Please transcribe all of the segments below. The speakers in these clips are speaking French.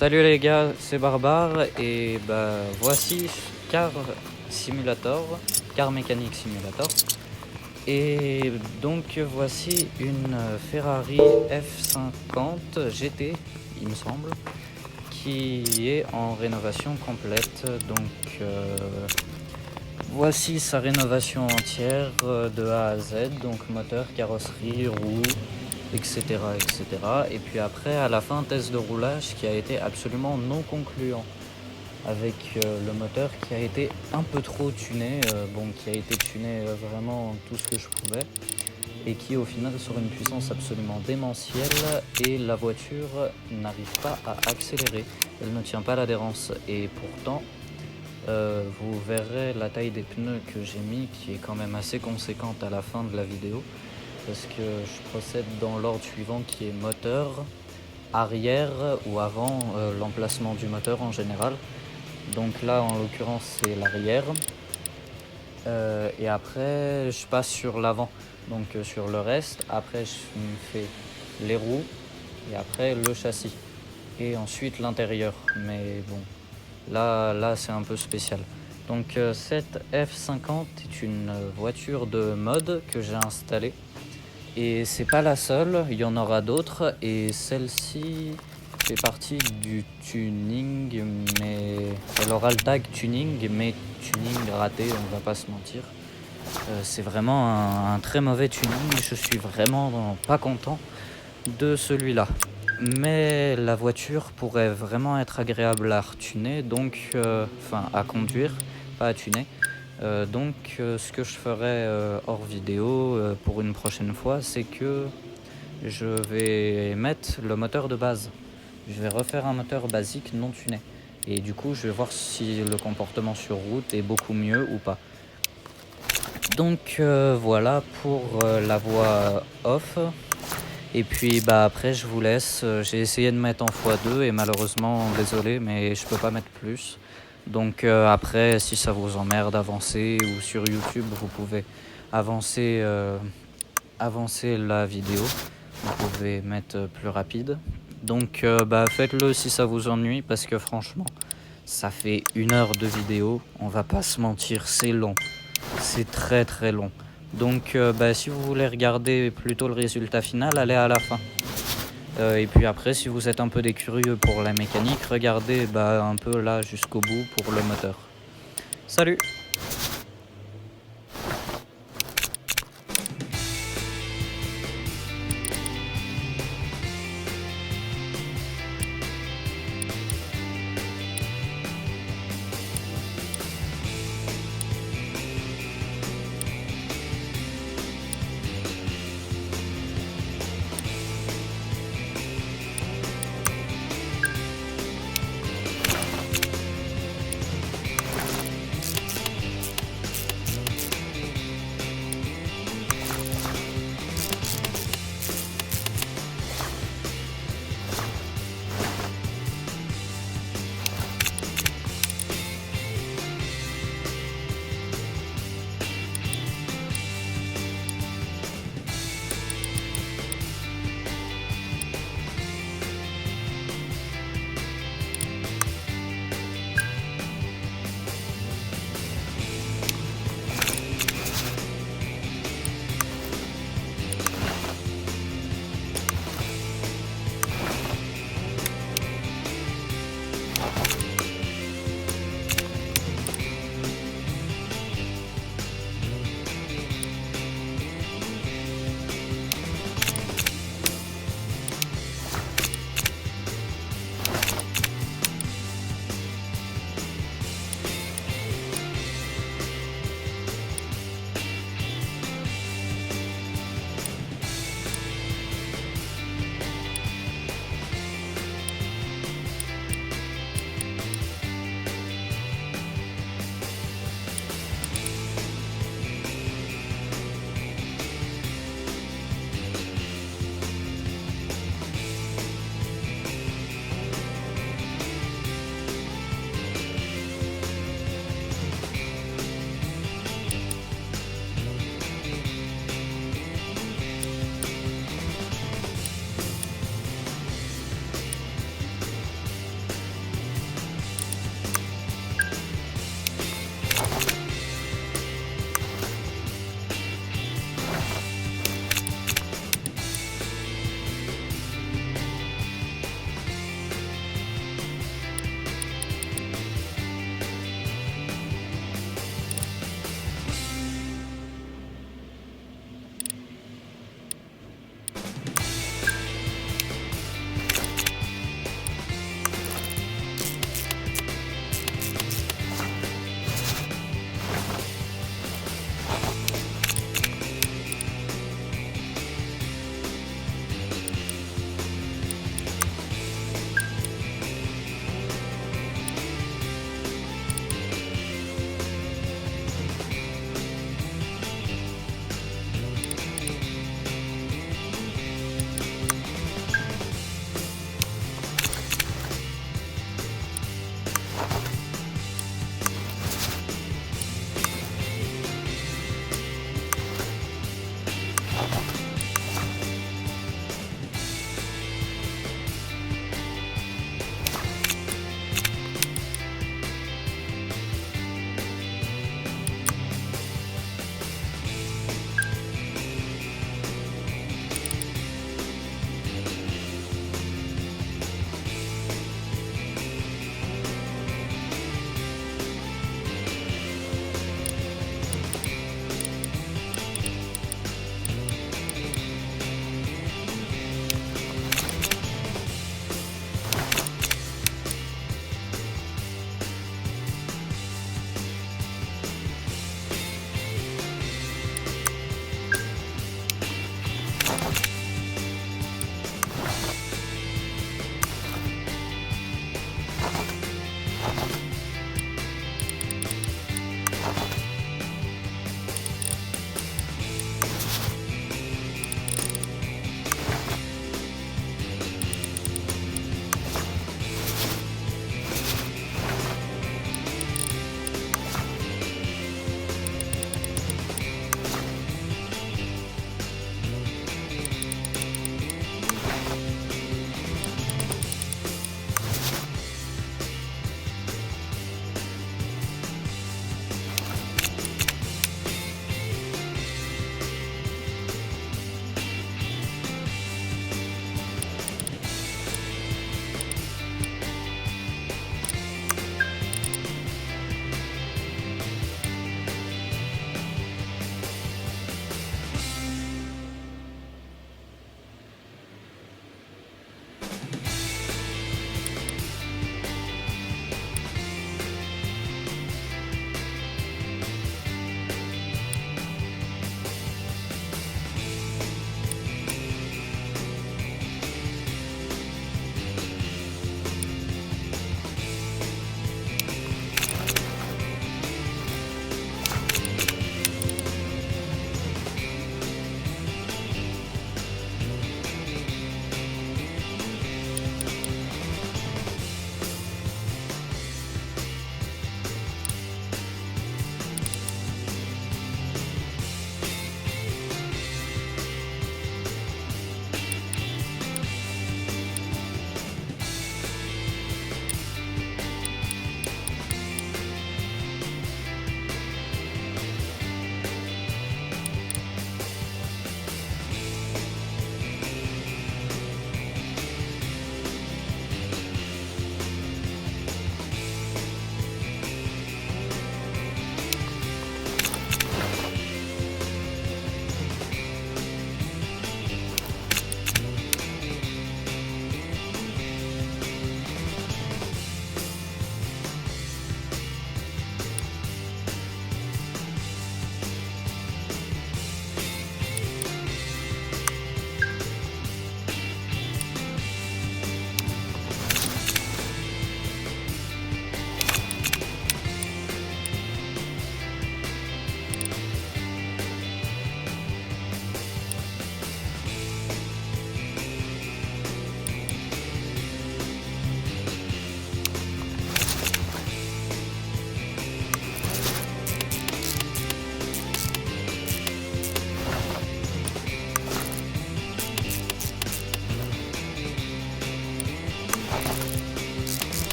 Salut les gars, c'est Barbare et voici Car Simulator, Car Mécanique Simulator. Et donc voici une Ferrari F50 GT, il me semble, qui est en rénovation complète. Donc voici sa rénovation entière de A à Z, donc moteur, carrosserie, roues, etc., etc. Et puis après, à la fin, test de roulage qui a été absolument non concluant, avec le moteur qui a été un peu trop tuné, qui a été tuné vraiment tout ce que je pouvais, et qui au final sort une puissance absolument démentielle, et la voiture n'arrive pas à accélérer, elle ne tient pas l'adhérence, et pourtant vous verrez la taille des pneus que j'ai mis qui est quand même assez conséquente à la fin de la vidéo, parce que je procède dans l'ordre suivant qui est moteur, arrière ou avant, l'emplacement du moteur en général. Donc là en l'occurrence c'est l'arrière, et après je passe sur l'avant, donc sur le reste. Après je me fais les roues et après le châssis et ensuite l'intérieur, mais bon là c'est un peu spécial. Donc cette F50 est une voiture de mode que j'ai installée. Et c'est pas la seule, il y en aura d'autres, et celle-ci fait partie du tuning, mais elle aura le tag tuning, mais tuning raté, on va pas se mentir. C'est vraiment un très mauvais tuning, je suis vraiment pas content de celui-là. Mais la voiture pourrait vraiment être agréable à retuner, donc à conduire, pas à tuner. Ce que je ferai hors vidéo pour une prochaine fois, c'est que je vais mettre le moteur de base. Je vais refaire un moteur basique non tuné. Et du coup, je vais voir si le comportement sur route est beaucoup mieux ou pas. Donc voilà pour la voix off. Et puis après je vous laisse, j'ai essayé de mettre en x2 et malheureusement, désolé, mais je peux pas mettre plus. Donc après, si ça vous emmerde, avancez, ou sur YouTube vous pouvez avancer la vidéo, vous pouvez mettre plus rapide. Donc faites-le si ça vous ennuie, parce que franchement ça fait 1 heure de vidéo, on va pas se mentir, c'est long, c'est très très long. Donc si vous voulez regarder plutôt le résultat final, allez à la fin. Et puis après, si vous êtes un peu des curieux pour la mécanique, regardez un peu là jusqu'au bout pour le moteur. Salut!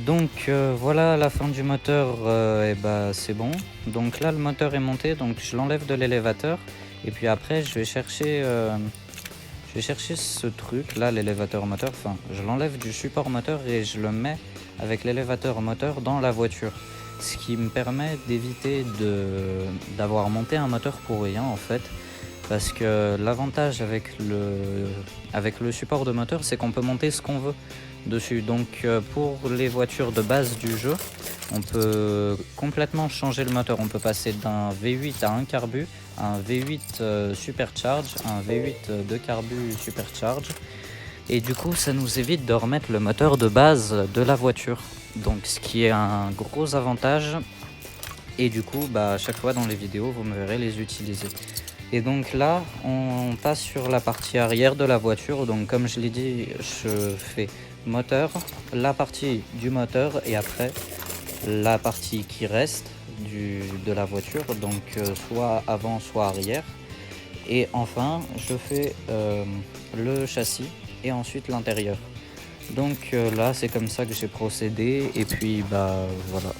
Donc voilà la fin du moteur, et bah c'est bon. Donc là le moteur est monté, donc je l'enlève de l'élévateur et puis après je vais chercher ce truc là, l'élévateur moteur, enfin je l'enlève du support moteur et je le mets avec l'élévateur moteur dans la voiture. Ce qui me permet d'éviter d'avoir monté un moteur pour rien en fait. Parce que l'avantage avec le support de moteur, c'est qu'on peut monter ce qu'on veut dessus. Donc pour les voitures de base du jeu, on peut complètement changer le moteur. On peut passer d'un V8 à un carbu, à un V8 supercharge, à un V8 de carbu supercharge. Et du coup, ça nous évite de remettre le moteur de base de la voiture. Donc ce qui est un gros avantage. Et du coup, bah, à chaque fois dans les vidéos, vous me verrez les utiliser. Et donc là, on passe sur la partie arrière de la voiture. Donc comme je l'ai dit, je fais moteur, la partie du moteur et après la partie qui reste de la voiture. Donc soit avant, soit arrière. Et enfin, je fais le châssis et ensuite l'intérieur. Donc là, c'est comme ça que j'ai procédé. Et puis, bah voilà.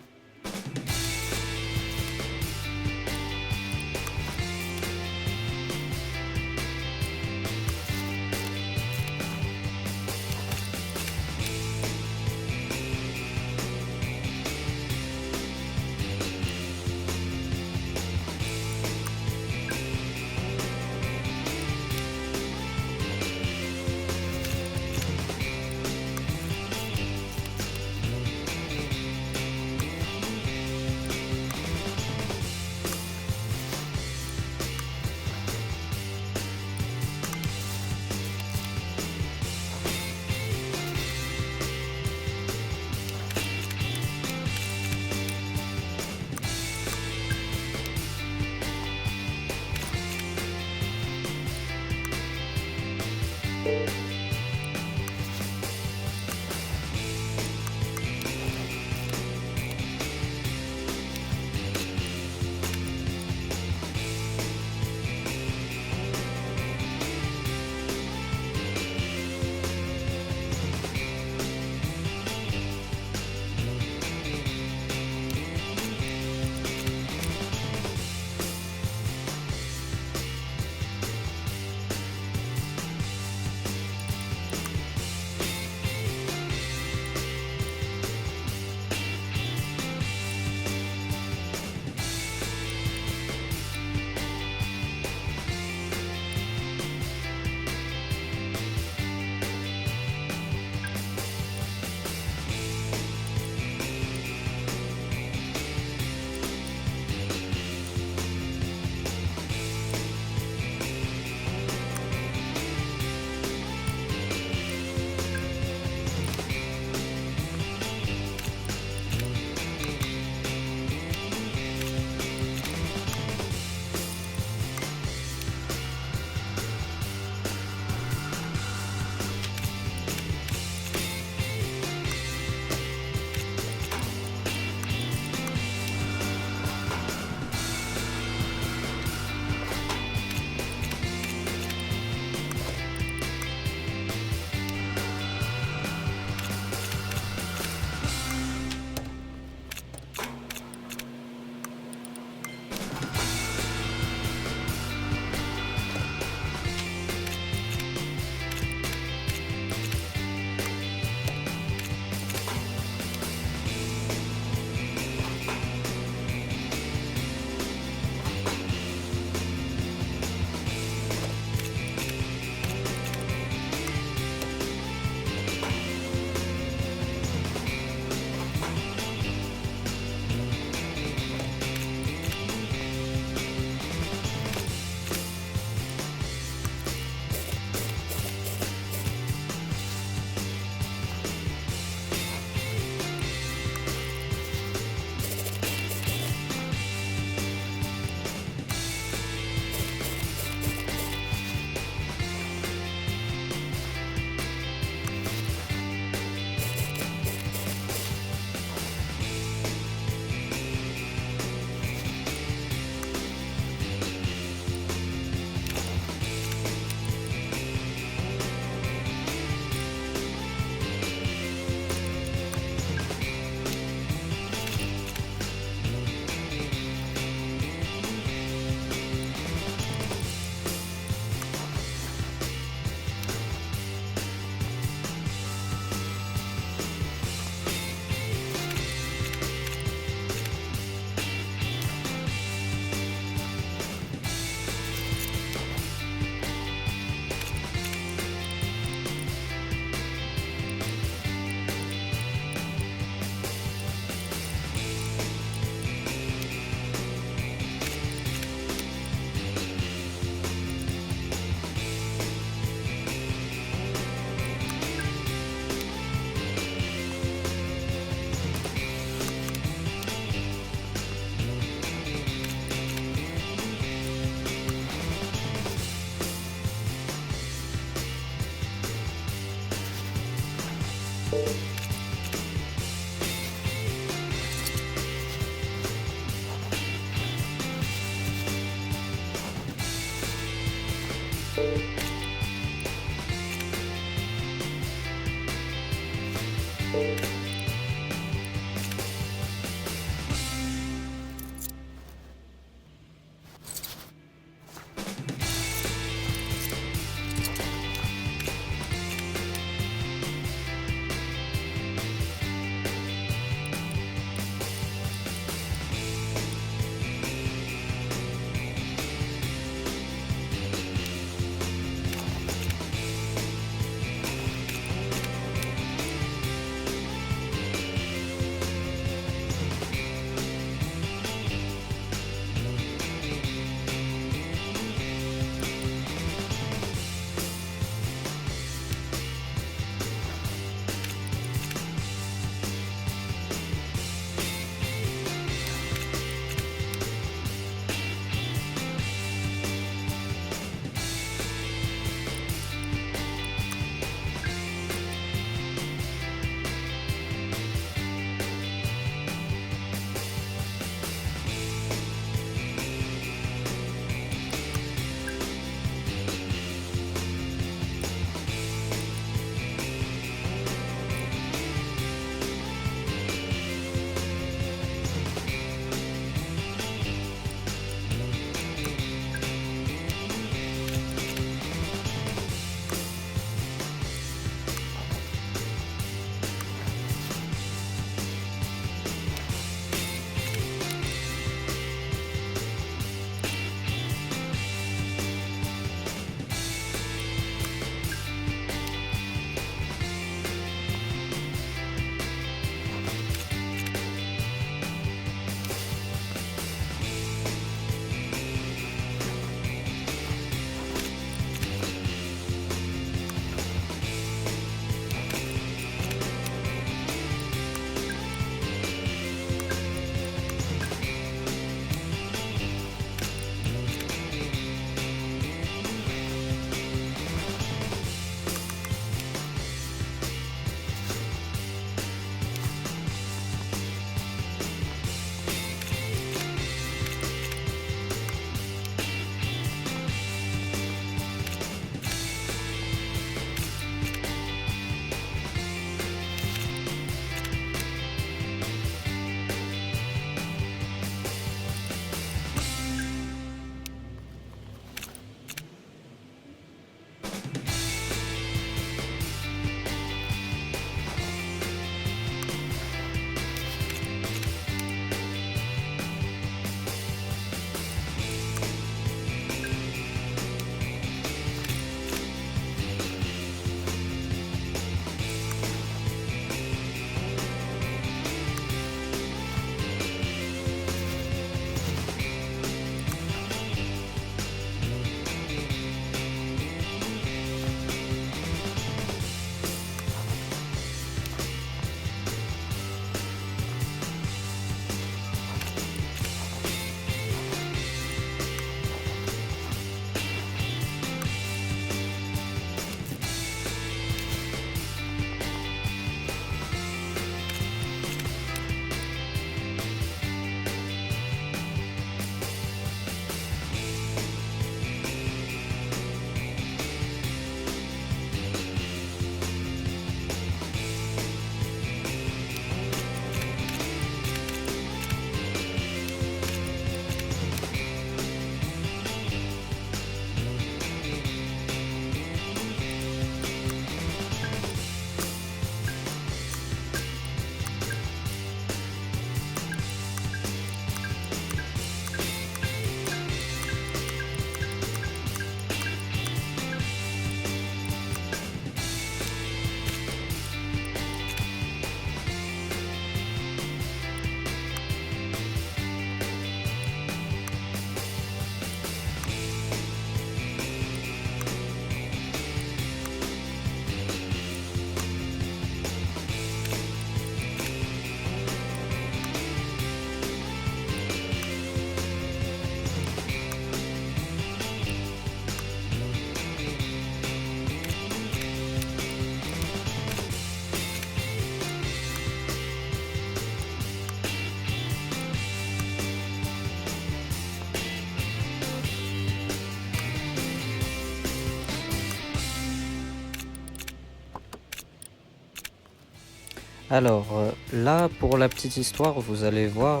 Alors, là, pour la petite histoire, vous allez voir,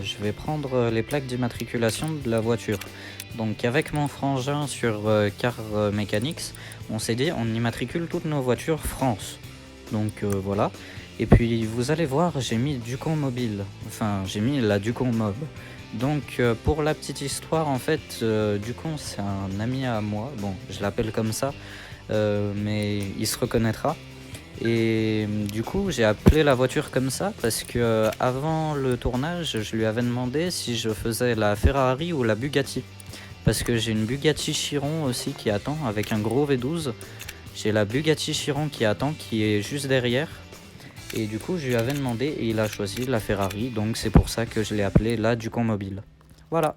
je vais prendre les plaques d'immatriculation de la voiture. Donc, avec mon frangin sur Car Mechanics, on s'est dit, on immatricule toutes nos voitures France. Donc, voilà. Et puis, vous allez voir, j'ai mis Ducon Mobile. Enfin, j'ai mis la Ducon Mob. Donc, pour la petite histoire, en fait, Ducon, c'est un ami à moi. Bon, je l'appelle comme ça, mais il se reconnaîtra. Et du coup, j'ai appelé la voiture comme ça parce que avant le tournage, je lui avais demandé si je faisais la Ferrari ou la Bugatti. Parce que j'ai une Bugatti Chiron aussi qui attend avec un gros V12. J'ai la Bugatti Chiron qui attend qui est juste derrière. Et du coup, je lui avais demandé et il a choisi la Ferrari. Donc c'est pour ça que je l'ai appelé la Ducon Mobile. Voilà.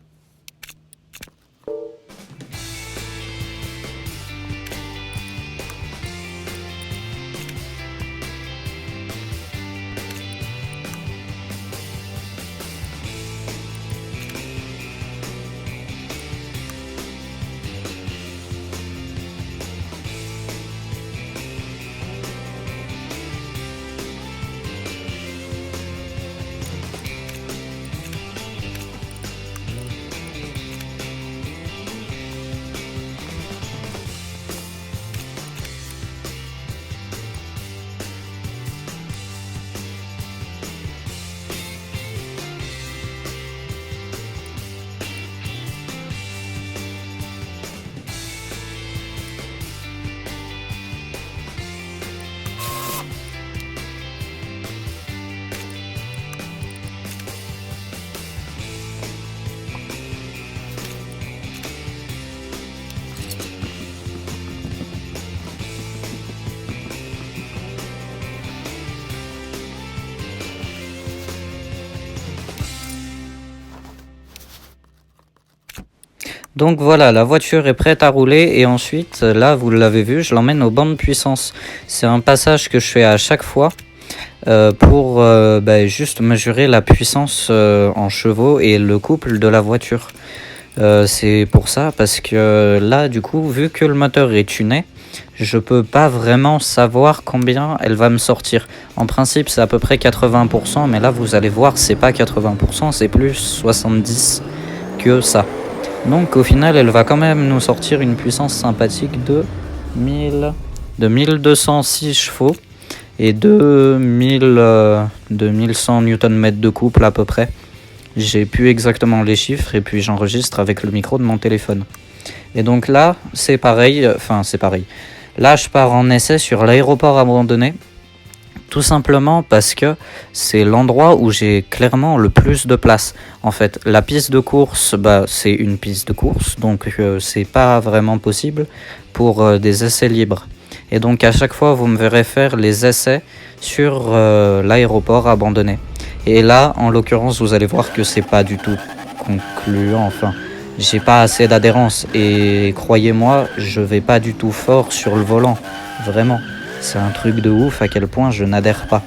Donc voilà, la voiture est prête à rouler et ensuite, là, vous l'avez vu, je l'emmène aux bandes puissance. C'est un passage que je fais à chaque fois pour juste mesurer la puissance en chevaux et le couple de la voiture. C'est pour ça, parce que là, du coup, vu que le moteur est tuné, je peux pas vraiment savoir combien elle va me sortir. En principe, c'est à peu près 80%, mais là, vous allez voir, c'est pas 80%, c'est plus 70% que ça. Donc au final, elle va quand même nous sortir une puissance sympathique de 1206 chevaux et de 1100 Nm de couple à peu près. J'ai plus exactement les chiffres et puis j'enregistre avec le micro de mon téléphone. Et donc là, c'est pareil. Là, je pars en essai sur l'aéroport abandonné. Tout simplement parce que c'est l'endroit où j'ai clairement le plus de place. En fait, la piste de course, c'est une piste de course, donc c'est pas vraiment possible pour des essais libres. Et donc à chaque fois, vous me verrez faire les essais sur l'aéroport abandonné. Et là, en l'occurrence, vous allez voir que c'est pas du tout concluant. Enfin, j'ai pas assez d'adhérence et croyez-moi, je vais pas du tout fort sur le volant, vraiment. C'est un truc de ouf à quel point je n'adhère pas.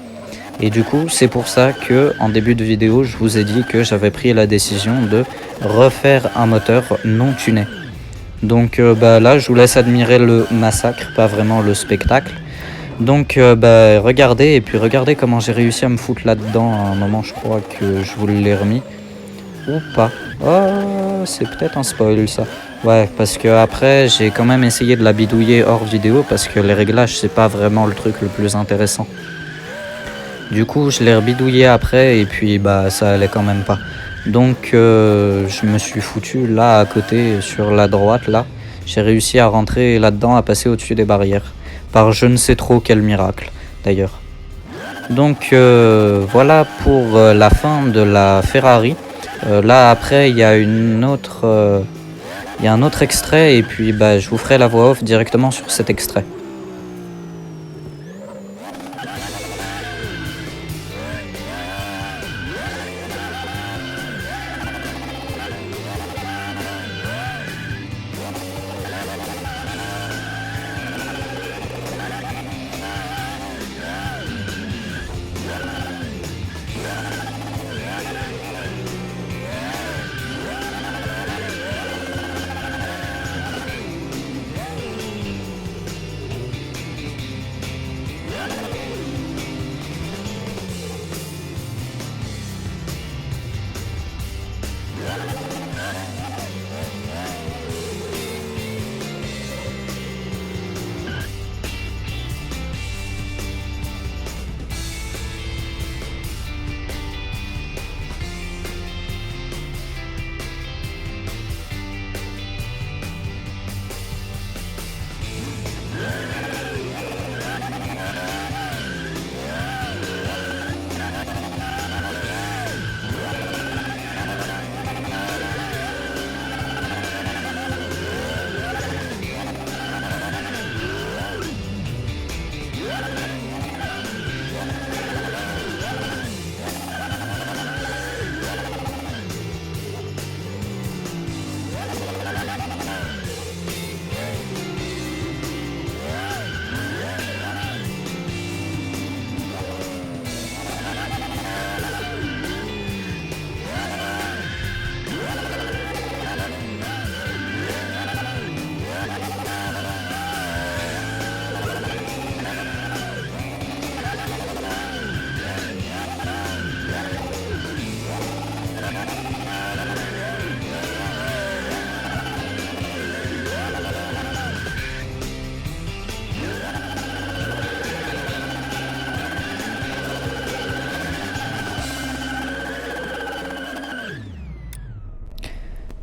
Et du coup, c'est pour ça que en début de vidéo, je vous ai dit que j'avais pris la décision de refaire un moteur non tuné. Donc là, je vous laisse admirer le massacre, pas vraiment le spectacle. Donc regardez, et puis regardez comment j'ai réussi à me foutre là-dedans. À un moment, je crois que je vous l'ai remis. Ou pas. Oh, c'est peut-être un spoil ça. Ouais, parce que après j'ai quand même essayé de la bidouiller hors vidéo parce que les réglages c'est pas vraiment le truc le plus intéressant. Du coup je l'ai rebidouillé après et puis ça allait quand même pas. Donc je me suis foutu là à côté sur la droite là. J'ai réussi à rentrer là-dedans, à passer au-dessus des barrières. Par je ne sais trop quel miracle d'ailleurs. Donc voilà pour la fin de la Ferrari. Là après il y a un autre extrait et puis je vous ferai la voix off directement sur cet extrait.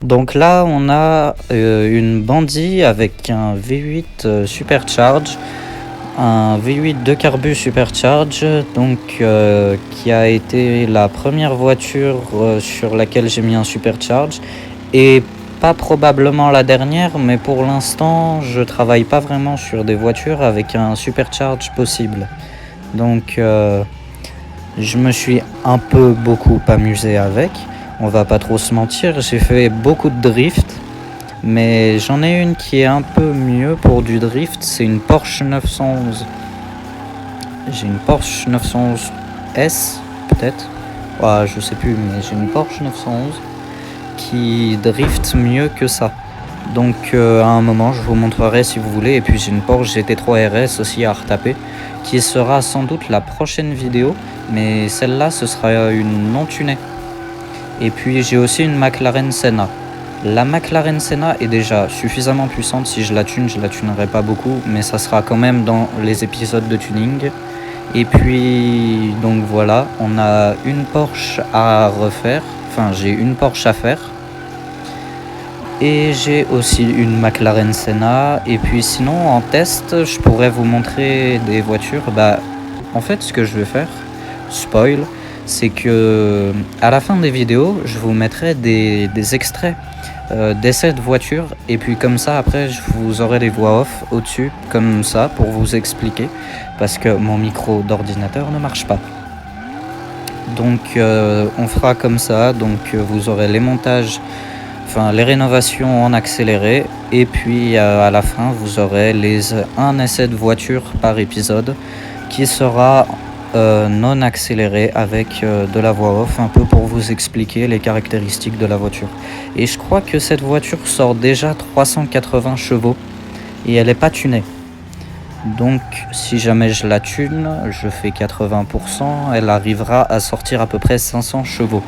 Donc là, on a une Bandit avec un V8 Supercharge, un V8 de carbu Supercharge, donc qui a été la première voiture sur laquelle j'ai mis un Supercharge, et pas probablement la dernière, mais pour l'instant, je travaille pas vraiment sur des voitures avec un Supercharge possible. Donc je me suis un peu beaucoup amusé avec. On va pas trop se mentir, j'ai fait beaucoup de drift, mais j'en ai une qui est un peu mieux pour du drift, c'est une Porsche 911. J'ai une Porsche 911 S, peut-être. Ouais, je sais plus, mais j'ai une Porsche 911 qui drift mieux que ça. Donc à un moment, je vous montrerai si vous voulez. Et puis j'ai une Porsche GT3 RS aussi à retaper, qui sera sans doute la prochaine vidéo, mais celle-là, ce sera une non tunée. Et puis j'ai aussi une McLaren Senna. La McLaren Senna est déjà suffisamment puissante. Si je la tunerai pas beaucoup, mais ça sera quand même dans les épisodes de tuning. Et puis donc voilà, on a une Porsche à refaire. Enfin, j'ai une Porsche à faire. Et j'ai aussi une McLaren Senna. Et puis sinon, en test, je pourrais vous montrer des voitures. En fait, ce que je vais faire, spoil, c'est que à la fin des vidéos, je vous mettrai des extraits d'essais de voitures, et puis comme ça après vous aurez les voix off au-dessus comme ça pour vous expliquer, parce que mon micro d'ordinateur ne marche pas. Donc on fera comme ça, donc vous aurez les montages, enfin les rénovations en accéléré, et puis à la fin vous aurez un essai de voiture par épisode qui sera non accéléré avec de la voix off, un peu pour vous expliquer les caractéristiques de la voiture. Et je crois que cette voiture sort déjà 380 chevaux et elle n'est pas tunée. Donc si jamais je la tune, je fais 80%, elle arrivera à sortir à peu près 500 chevaux.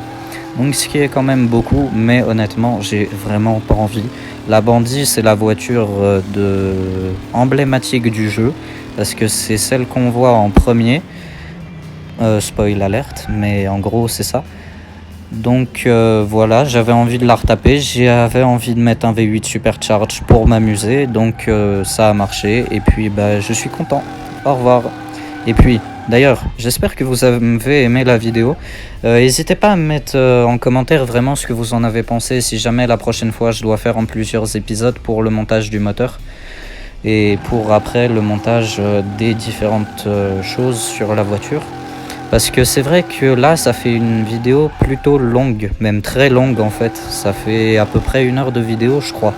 Donc ce qui est quand même beaucoup, mais honnêtement j'ai vraiment pas envie. La Bandit, c'est la voiture emblématique du jeu, parce que c'est celle qu'on voit en premier. Spoil alerte, mais en gros c'est ça. Donc voilà, j'avais envie de la retaper, j'avais envie de mettre un V8 Supercharge pour m'amuser, donc ça a marché, et puis je suis content. Au revoir. Et puis d'ailleurs, j'espère que vous avez aimé la vidéo. N'hésitez pas à me mettre en commentaire vraiment ce que vous en avez pensé, si jamais la prochaine fois je dois faire en plusieurs épisodes pour le montage du moteur, et pour après le montage des différentes choses sur la voiture. Parce que c'est vrai que là, ça fait une vidéo plutôt longue, même très longue en fait. Ça fait à peu près 1 heure de vidéo, je crois.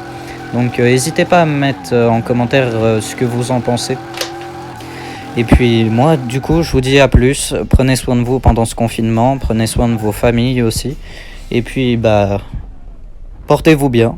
Donc n'hésitez pas à me mettre en commentaire ce que vous en pensez. Et puis moi, du coup, je vous dis à plus. Prenez soin de vous pendant ce confinement. Prenez soin de vos familles aussi. Et puis, portez-vous bien.